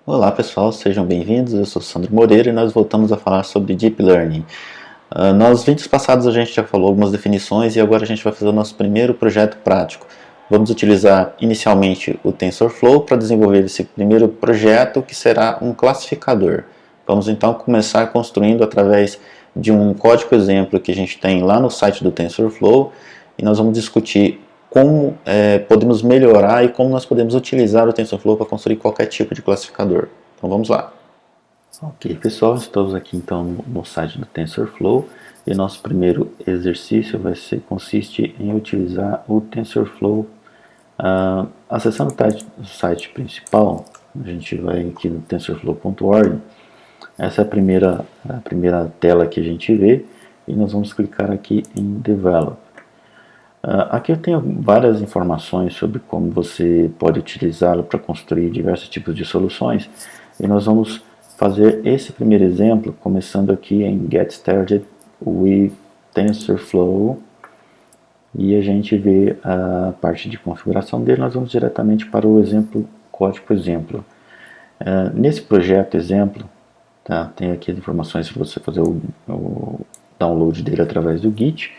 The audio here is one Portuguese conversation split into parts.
Olá pessoal, sejam bem-vindos. Eu sou Sandro Moreira e nós voltamos a falar sobre Deep Learning. Nos vídeos passados a gente já falou algumas definições e agora a gente vai fazer o nosso primeiro projeto prático. Vamos utilizar inicialmente o TensorFlow para desenvolver esse primeiro projeto, que será um classificador. Vamos então começar construindo através de um código exemplo que a gente tem lá no site do TensorFlow, e nós vamos discutir como podemos melhorar e como nós podemos utilizar o TensorFlow para construir qualquer tipo de classificador. Então vamos lá. Ok, pessoal, estamos aqui então no site do TensorFlow e nosso primeiro exercício consiste em utilizar o TensorFlow. Acessando o site principal, a gente vai aqui no tensorflow.org. Essa é a primeira tela que a gente vê e nós vamos clicar aqui em Develop. Aqui eu tenho várias informações sobre como você pode utilizá-lo para construir diversos tipos de soluções, e nós vamos fazer esse primeiro exemplo começando aqui em Get Started with TensorFlow, e a gente vê a parte de configuração dele. Nós vamos diretamente para o exemplo, código exemplo. Nesse projeto exemplo, tá, tem aqui as informações para você fazer o download dele através do Git,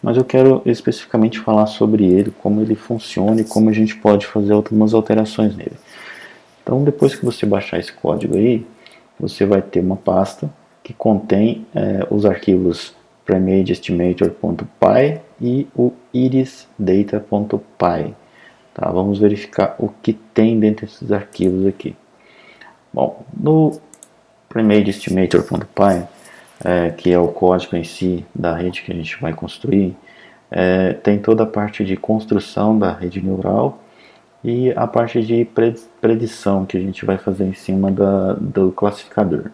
mas eu quero especificamente falar sobre ele, como ele funciona e como a gente pode fazer algumas alterações nele. Então, depois que você baixar esse código aí, você vai ter uma pasta que contém os arquivos primageestimator.py e o irisdata.py. Tá, vamos verificar o que tem dentro desses arquivos aqui. Bom, no primageestimator.py, que é o código em si da rede que a gente vai construir, tem toda a parte de construção da rede neural e a parte de predição que a gente vai fazer em cima do classificador.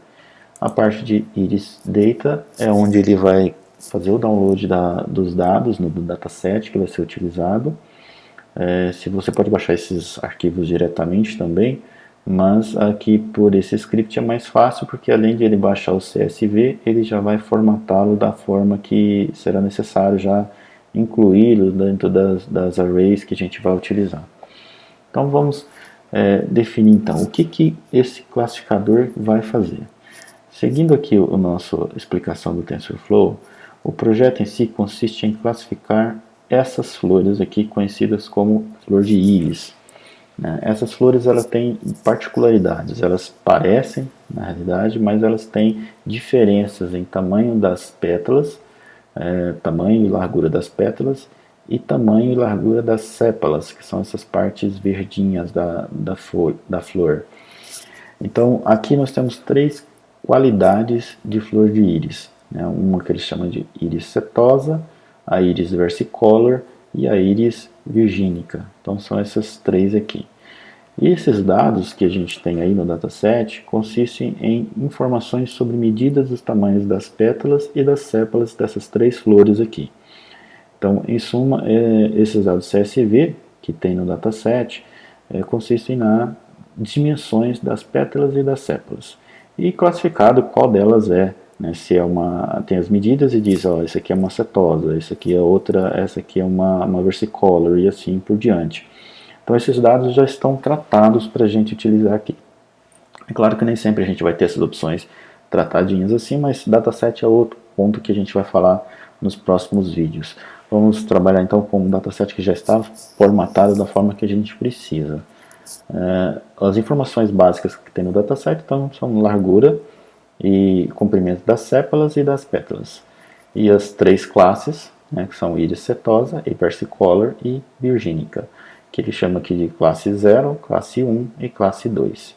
A parte de Iris Data é onde ele vai fazer o download dos dados do dataset que vai ser utilizado. Se você pode baixar esses arquivos diretamente também, mas aqui por esse script é mais fácil, porque além de ele baixar o CSV, ele já vai formatá-lo da forma que será necessário já incluí-lo dentro das arrays que a gente vai utilizar. Então vamos definir então o que esse classificador vai fazer. Seguindo aqui a nossa explicação do TensorFlow, o projeto em si consiste em classificar essas flores aqui, conhecidas como flor de íris. Essas flores, elas têm particularidades, elas parecem na realidade, mas elas têm diferenças em tamanho das pétalas, tamanho e largura das pétalas, e tamanho e largura das sépalas, que são essas partes verdinhas da flor. Então aqui nós temos três qualidades de flor de íris, uma que eles chamam de íris setosa, a íris versicolor e a íris virgínica. Então são essas três aqui. E esses dados que a gente tem aí no dataset consistem em informações sobre medidas dos tamanhos das pétalas e das sépalas dessas três flores aqui. Então, em suma, esses dados CSV que tem no dataset consistem nas dimensões das pétalas e das sépalas. E classificado qual delas é. Se tem as medidas e diz, essa aqui é uma setosa, essa aqui é outra, essa aqui é uma versicolor e assim por diante. Então esses dados já estão tratados para a gente utilizar aqui. É claro que nem sempre a gente vai ter essas opções tratadinhas assim, mas dataset é outro ponto que a gente vai falar nos próximos vídeos. Vamos trabalhar então com um dataset que já está formatado da forma que a gente precisa. As informações básicas que tem no dataset então, são largura e comprimento das sépalas e das pétalas. E as três classes, que são íris setosa, versicolor e virgínica, que ele chama aqui de classe 0, classe 1 e classe 2.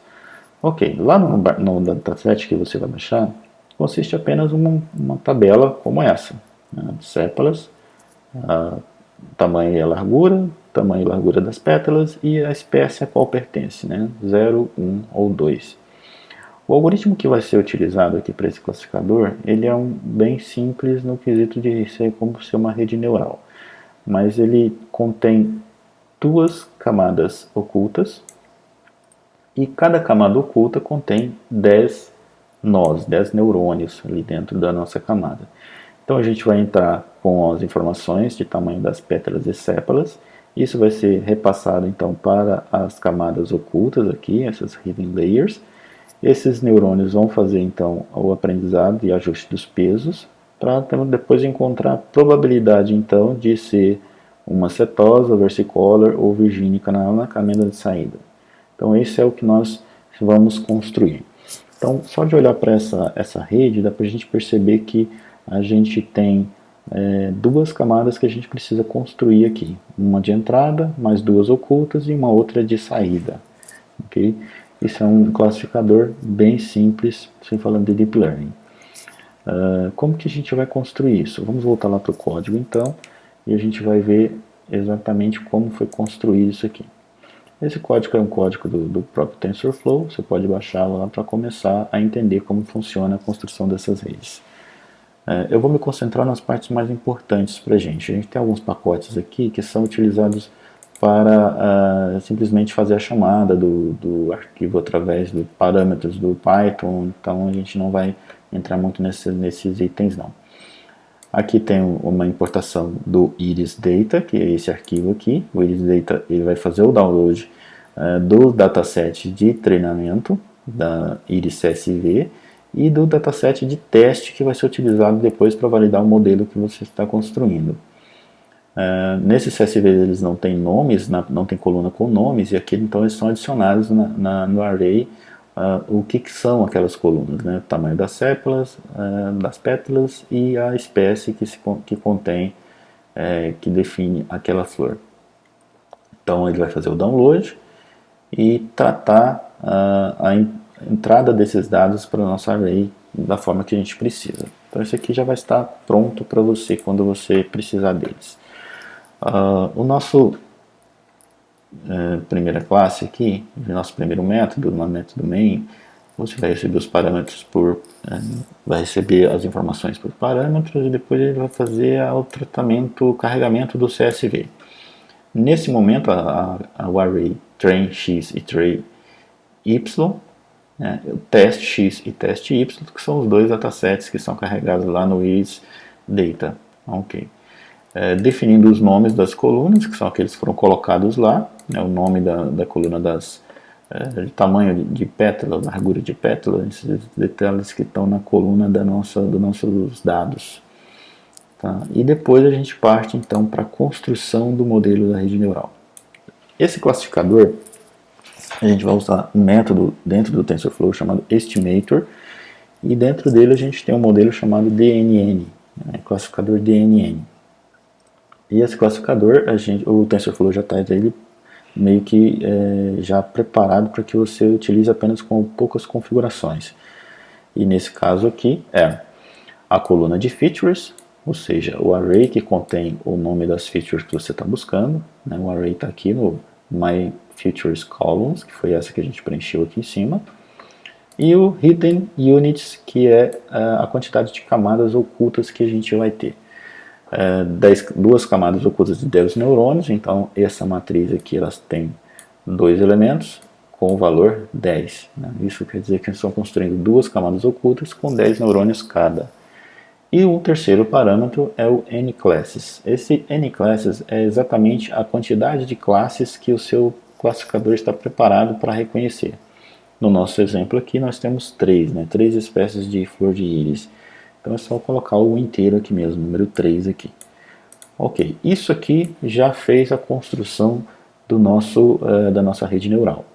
Ok, lá no dataset que você vai baixar, consiste apenas uma tabela como essa. Sépalas, tamanho e largura das pétalas e a espécie a qual pertence, 0, 1 ou 2. O algoritmo que vai ser utilizado aqui para esse classificador, ele é bem simples no quesito de ser como ser uma rede neural, mas ele contém duas camadas ocultas e cada camada oculta contém 10 nós, 10 neurônios ali dentro da nossa camada. Então a gente vai entrar com as informações de tamanho das pétalas e sépalas. Isso vai ser repassado então para as camadas ocultas aqui, essas hidden layers, Esses neurônios vão fazer então o aprendizado e ajuste dos pesos, para depois encontrar a probabilidade então de ser uma setosa, versicolor ou virgínica na camada de saída. Então esse é o que nós vamos construir. Então só de olhar para essa rede dá para a gente perceber que a gente tem duas camadas que a gente precisa construir aqui. Uma de entrada, mais duas ocultas e uma outra de saída. Okay? Isso é um classificador bem simples, sem falando de Deep Learning. Como que a gente vai construir isso? Vamos voltar lá para o código então, e a gente vai ver exatamente como foi construído isso aqui. Esse código é um código do próprio TensorFlow, você pode baixá-lo lá para começar a entender como funciona a construção dessas redes. Eu vou me concentrar nas partes mais importantes para a gente. A gente tem alguns pacotes aqui que são utilizados para simplesmente fazer a chamada do arquivo através dos parâmetros do Python, então a gente não vai entrar muito nesses itens não. Aqui tem uma importação do Iris Data, que é esse arquivo aqui. O Iris Data ele vai fazer o download do dataset de treinamento da Iris CSV e do dataset de teste que vai ser utilizado depois para validar o modelo que você está construindo. Nesse CSV eles não tem nomes, não tem coluna com nomes, e aqui então eles são adicionados no array o que são aquelas colunas, né? O tamanho das pétalas e a espécie que contém, que define aquela flor. Então ele vai fazer o download e tratar a entrada desses dados para o nosso array da forma que a gente precisa. Então esse aqui já vai estar pronto para você quando você precisar deles. O nosso primeira classe aqui, o nosso primeiro método, no método main, você vai receber os parâmetros vai receber as informações por parâmetros e depois ele vai fazer o tratamento, o carregamento do CSV. Nesse momento, o array train x e train y, o teste x e teste y, que são os dois datasets que são carregados lá no Iris Data. Ok. Definindo os nomes das colunas, que são aqueles que foram colocados lá, o nome da coluna de tamanho de pétala, largura de pétala, esses detalhes que estão na coluna dos nossos dados. Tá? E depois a gente parte então para a construção do modelo da rede neural. Esse classificador, a gente vai usar um método dentro do TensorFlow chamado Estimator, e dentro dele a gente tem um modelo chamado DNN, classificador DNN. E esse classificador, o TensorFlow já traz ele meio que já preparado para que você utilize apenas com poucas configurações. E nesse caso aqui a coluna de features, ou seja, o array que contém o nome das features que você está buscando. O array está aqui no My Features Columns, que foi essa que a gente preencheu aqui em cima. E o Hidden Units, que é a quantidade de camadas ocultas que a gente vai ter. Duas camadas ocultas de 10 neurônios, então essa matriz aqui elas tem 2 elementos com o valor 10. Isso quer dizer que eles estão construindo duas camadas ocultas com 10 neurônios cada. E o terceiro parâmetro é o N-classes. Esse N-classes é exatamente a quantidade de classes que o seu classificador está preparado para reconhecer. No nosso exemplo aqui nós temos 3 espécies de flor de íris. Então é só colocar o inteiro aqui mesmo, número 3 aqui. Ok, isso aqui já fez a construção da nossa rede neural.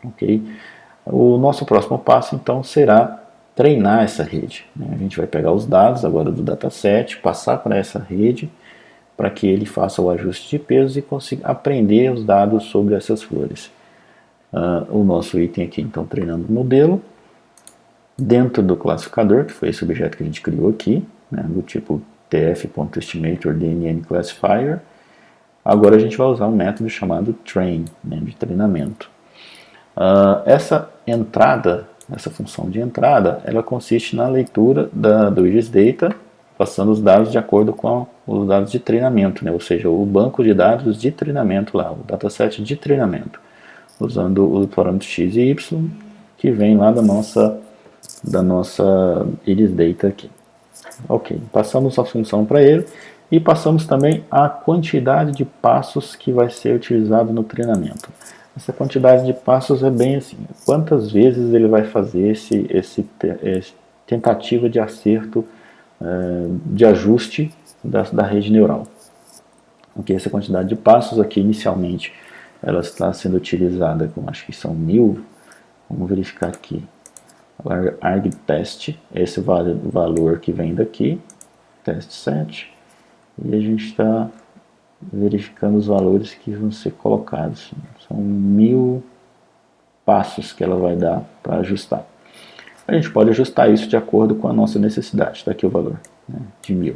Ok? O nosso próximo passo então será treinar essa rede. A gente vai pegar os dados agora do dataset, passar para essa rede, para que ele faça o ajuste de pesos e consiga aprender os dados sobre essas flores. O nosso item aqui então treinando o modelo. Dentro do classificador, que foi esse objeto que a gente criou aqui, do tipo tf.estimator DNN classifier, agora a gente vai usar um método chamado train, de treinamento. Essa função de entrada, ela consiste na leitura do Iris Data, passando os dados de acordo com os dados de treinamento, ou seja, o banco de dados de treinamento lá, o dataset de treinamento, usando os parâmetros x e y, que vem lá da nossa Iris Data aqui. Ok, passamos a função para ele e passamos também a quantidade de passos que vai ser utilizado no treinamento. Essa quantidade de passos é bem assim, quantas vezes ele vai fazer esse tentativa de acerto, de ajuste da rede neural. Porque essa quantidade de passos aqui, inicialmente, ela está sendo utilizada com, acho que são 1000, vamos verificar aqui, argtest, esse valor que vem daqui, test set, e a gente está verificando os valores que vão ser colocados. São 1000 passos que ela vai dar para ajustar. A gente pode ajustar isso de acordo com a nossa necessidade. Está aqui o valor, né, de 1000.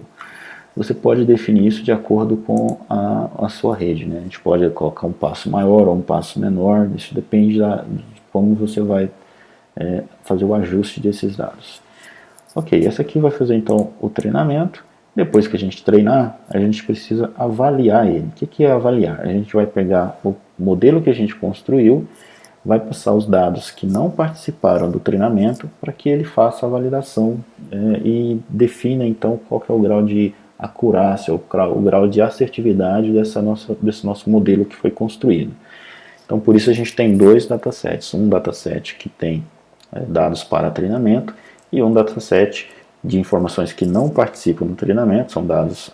Você pode definir isso de acordo com a sua rede, né? A gente pode colocar um passo maior ou um passo menor, isso depende de como você vai fazer o ajuste desses dados. Ok, essa aqui vai fazer então o treinamento. Depois que a gente treinar, a gente precisa avaliar ele. O que é avaliar? A gente vai pegar o modelo que a gente construiu, vai passar os dados que não participaram do treinamento para que ele faça a validação e defina então qual que é o grau de acurácia, o grau de assertividade desse nosso modelo que foi construído. Então por isso a gente tem dois datasets, um dataset que tem dados para treinamento e um dataset de informações que não participam do treinamento, são dados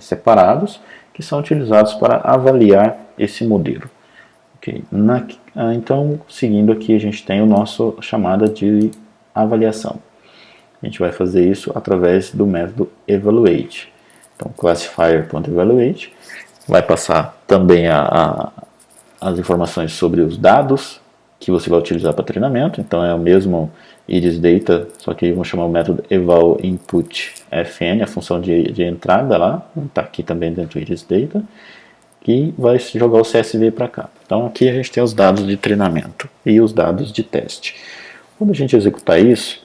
separados, que são utilizados para avaliar esse modelo. Okay. Então, seguindo aqui, a gente tem o nosso chamada de avaliação. A gente vai fazer isso através do método evaluate. Então, classifier.evaluate vai passar também as informações sobre os dados que você vai utilizar para treinamento. Então, é o mesmo iris data, só que vamos chamar o método eval input fn, a função de entrada lá, está aqui também dentro do iris data, que vai jogar o CSV para cá. Então aqui a gente tem os dados de treinamento e os dados de teste. Quando a gente executar isso,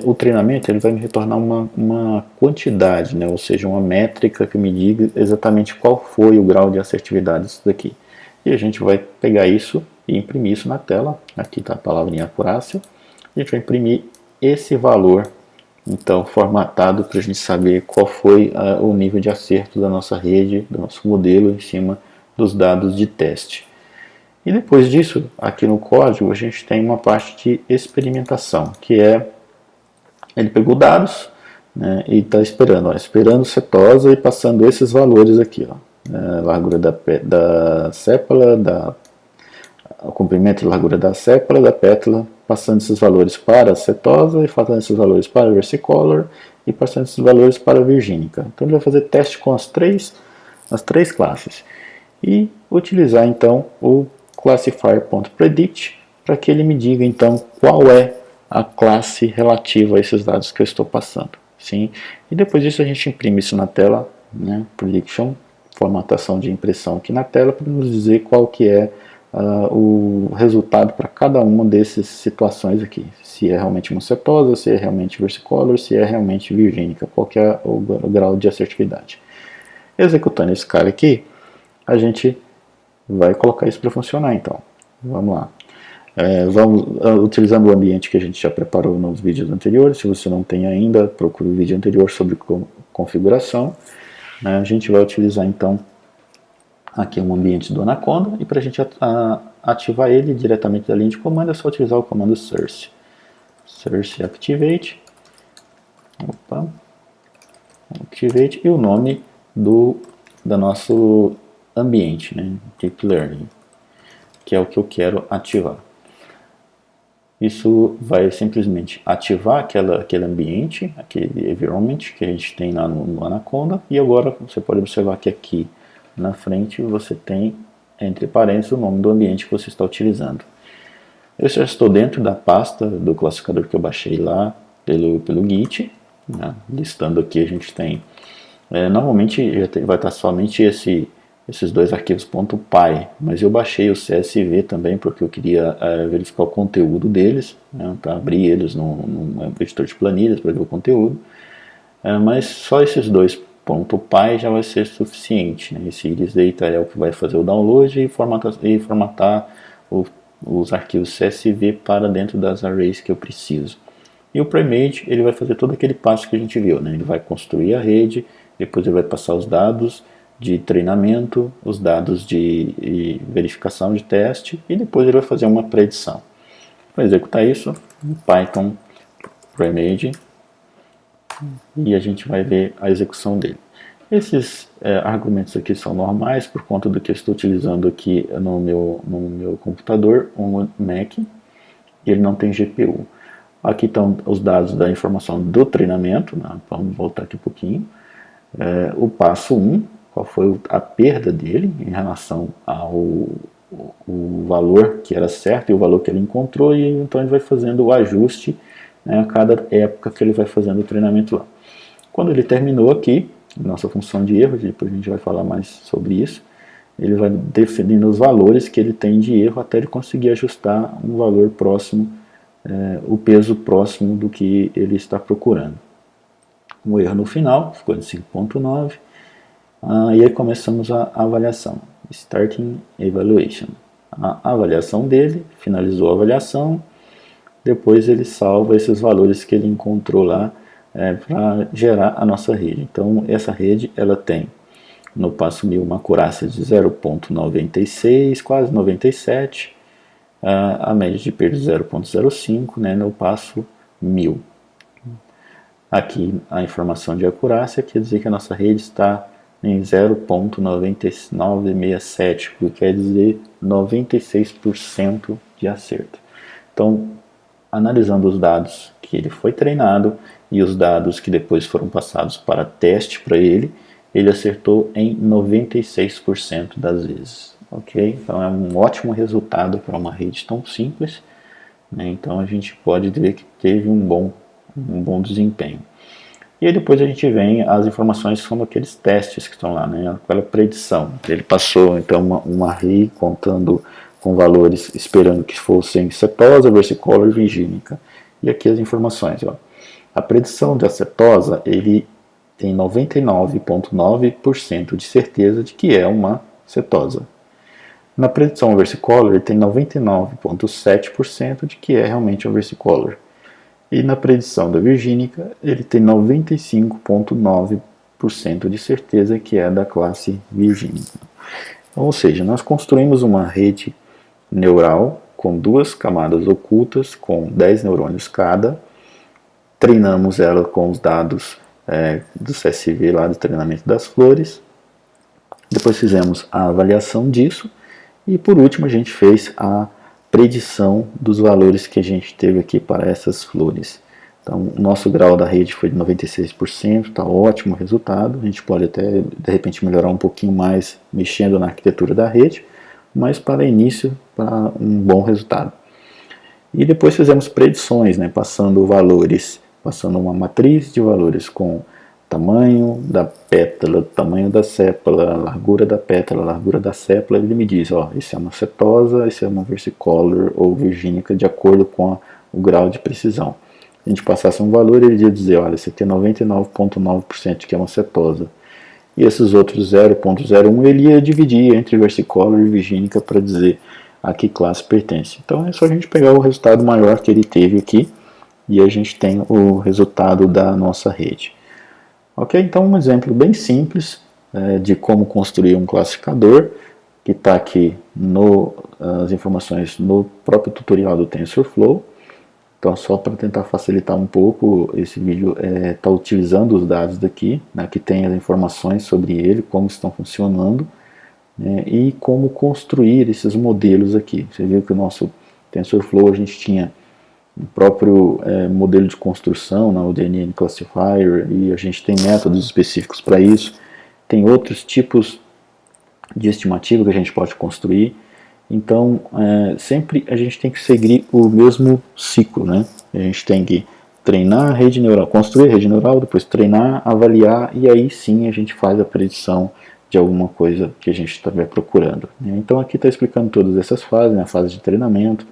o treinamento ele vai me retornar uma quantidade, né? Ou seja, uma métrica que me diga exatamente qual foi o grau de assertividade disso daqui. E a gente vai pegar isso e imprimir isso na tela. Aqui está a palavrinha acurácia. A gente vai imprimir esse valor, então, formatado para a gente saber qual foi o nível de acerto da nossa rede, do nosso modelo em cima dos dados de teste. E depois disso, aqui no código, a gente tem uma parte de experimentação, que é, ele pegou dados, né, e está esperando setosa e passando esses valores aqui, largura da sépala, o comprimento e largura da sépala, da pétala, passando esses valores para a setosa e passando esses valores para a versicolor e passando esses valores para a virgínica. Então ele vai fazer teste com as três classes e utilizar então o classifier.predict para que ele me diga então qual é a classe relativa a esses dados que eu estou passando. Sim? E depois disso a gente imprime isso na tela, né? Prediction, formatação de impressão aqui na tela para nos dizer qual que é o resultado para cada uma dessas situações aqui. Se é realmente uma cetosa, se é realmente versicolor, se é realmente virgínica, qual que é o grau de assertividade. Executando esse cara aqui, a gente vai colocar isso para funcionar então. Vamos lá. Utilizando o ambiente que a gente já preparou nos vídeos anteriores. Se você não tem ainda, procure o vídeo anterior sobre configuração. A gente vai utilizar então aqui um ambiente do Anaconda, e para a gente ativar ele diretamente da linha de comando é só utilizar o comando source. Source activate. Activate e o nome do nosso ambiente, né? Deep Learning, que é o que eu quero ativar. Isso vai simplesmente ativar aquele ambiente, aquele environment que a gente tem lá no Anaconda, e agora você pode observar que aqui na frente você tem, entre parênteses, o nome do ambiente que você está utilizando. Eu já estou dentro da pasta do classificador que eu baixei lá pelo Git, né? Listando aqui a gente tem, normalmente vai estar somente esses dois arquivos .py, mas eu baixei o CSV também porque eu queria verificar o conteúdo deles, né? Para abrir eles num editor de planilhas para ver o conteúdo, mas só esses dois .py já vai ser suficiente, né? Esse iris data é o que vai fazer o download e formatar os arquivos CSV para dentro das arrays que eu preciso. E o premade, ele vai fazer todo aquele passo que a gente viu, né? Ele vai construir a rede, depois ele vai passar os dados de treinamento, os dados de verificação de teste e depois ele vai fazer uma predição. Para executar isso, Python Premade, e a gente vai ver a execução dele. Esses argumentos aqui são normais por conta do que eu estou utilizando aqui no meu computador, um Mac, e ele não tem GPU. Aqui estão os dados da informação do treinamento, né? Vamos voltar aqui um pouquinho. O passo 1, qual foi a perda dele em relação ao o valor que era certo e o valor que ele encontrou, e então ele vai fazendo o ajuste, né, a cada época que ele vai fazendo o treinamento lá. Quando ele terminou aqui, nossa função de erro, depois a gente vai falar mais sobre isso, ele vai definindo os valores que ele tem de erro até ele conseguir ajustar um valor próximo, o peso próximo do que ele está procurando. O erro no final ficou de 5.9, e aí começamos a avaliação, Starting Evaluation. A avaliação dele, finalizou a avaliação, depois ele salva esses valores que ele encontrou lá para gerar a nossa rede. Então essa rede ela tem no passo 1000 uma acurácia de 0.96, quase 97, a média de perda de 0.05, né, no passo 1000. Aqui a informação de acurácia quer dizer que a nossa rede está em 0.9967, o que quer dizer 96% de acerto. Então, analisando os dados que ele foi treinado e os dados que depois foram passados para teste para ele acertou em 96% das vezes. Ok? Então é um ótimo resultado para uma rede tão simples, né? Então a gente pode ver que teve um bom desempenho. E aí depois a gente vem as informações sobre aqueles testes que estão lá, né? Aquela predição. Ele passou então uma array contando com valores, esperando que fossem cetosa, versicolor e virgínica. E aqui as informações. Ó. A predição de acetosa, ele tem 99,9% de certeza de que é uma cetosa. Na predição versicolor, ele tem 99,7% de que é realmente uma versicolor. E na predição da virgínica, ele tem 95,9% de certeza que é da classe virgínica. Ou seja, nós construímos uma rede neural com duas camadas ocultas, com 10 neurônios cada, treinamos ela com os dados do CSV lá do treinamento das flores, depois fizemos a avaliação disso, e por último a gente fez a predição dos valores que a gente teve aqui para essas flores. Então, o nosso grau da rede foi de 96%, está ótimo o resultado. A gente pode até, de repente, melhorar um pouquinho mais mexendo na arquitetura da rede, mas para início, para um bom resultado. E depois fizemos predições, né, passando valores, passando uma matriz de valores com tamanho da pétala, tamanho da sépala, largura da pétala, largura da sépala, ele me diz, ó, esse é uma cetosa, esse é uma versicolor ou virgínica, de acordo com o grau de precisão. Se a gente passasse um valor, ele ia dizer, olha, esse aqui é 99,9% que é uma cetosa. E esses outros 0,01 ele ia dividir entre versicolor e virgínica para dizer a que classe pertence. Então é só a gente pegar o resultado maior que ele teve aqui e a gente tem o resultado da nossa rede. Ok? Então um exemplo bem simples de como construir um classificador, que está aqui as informações no próprio tutorial do TensorFlow. Então só para tentar facilitar um pouco, esse vídeo está utilizando os dados daqui, né, que tem as informações sobre ele, como estão funcionando, né, e como construir esses modelos aqui. Você viu que o nosso TensorFlow a gente tinha o próprio modelo de construção, né, o DNN Classifier, e a gente tem métodos específicos para isso. Tem outros tipos de estimativa que a gente pode construir. Então, sempre a gente tem que seguir o mesmo ciclo, né? A gente tem que treinar a rede neural, construir a rede neural, depois treinar, avaliar, e aí sim a gente faz a predição de alguma coisa que a gente estiver procurando. Então aqui está explicando todas essas fases, né? A fase de treinamento,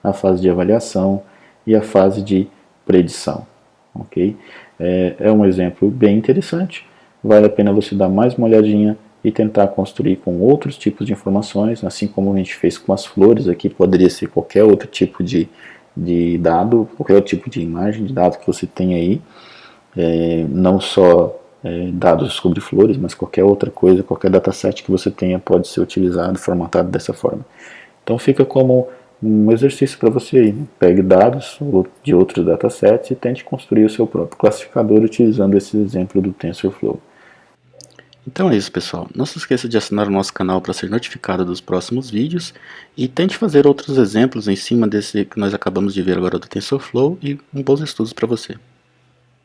a fase de avaliação e a fase de predição. Ok? É um exemplo bem interessante, vale a pena você dar mais uma olhadinha e tentar construir com outros tipos de informações, assim como a gente fez com as flores, aqui poderia ser qualquer outro tipo de dado, qualquer outro tipo de imagem, de dado que você tem aí, não só dados sobre flores, mas qualquer outra coisa, qualquer dataset que você tenha pode ser utilizado, formatado dessa forma. Então fica como um exercício para você aí, né? Pegue dados de outros datasets e tente construir o seu próprio classificador utilizando esse exemplo do TensorFlow. Então é isso, pessoal. Não se esqueça de assinar o nosso canal para ser notificado dos próximos vídeos e tente fazer outros exemplos em cima desse que nós acabamos de ver agora do TensorFlow e bons estudos para você.